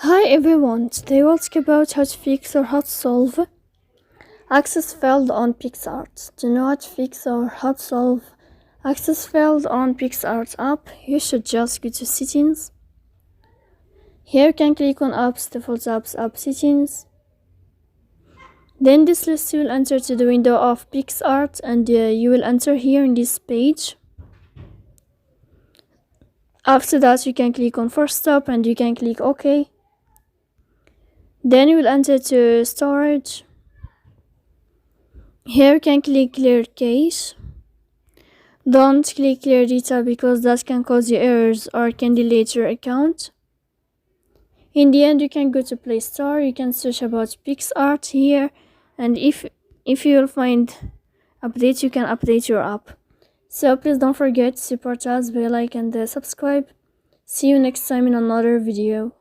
Hi everyone, today we'll talk about how to fix or how to solve access failed on Picsart. To know how to fix or how to solve access failed on Picsart app, you should just go to settings. Here you can click on apps, default apps, app settings. Then this list you will enter to the window of Picsart and you will enter here in this page. After that you can click on force stop and you can click OK. Then you will enter to storage. Here you can click clear cache. Don't click clear data because that can cause you errors or can delete your account. In the end, you can go to Play Store, you can search about Picsart here, and if you will find update, you can update your app. So please don't forget to support us by like and subscribe. See you next time in another video.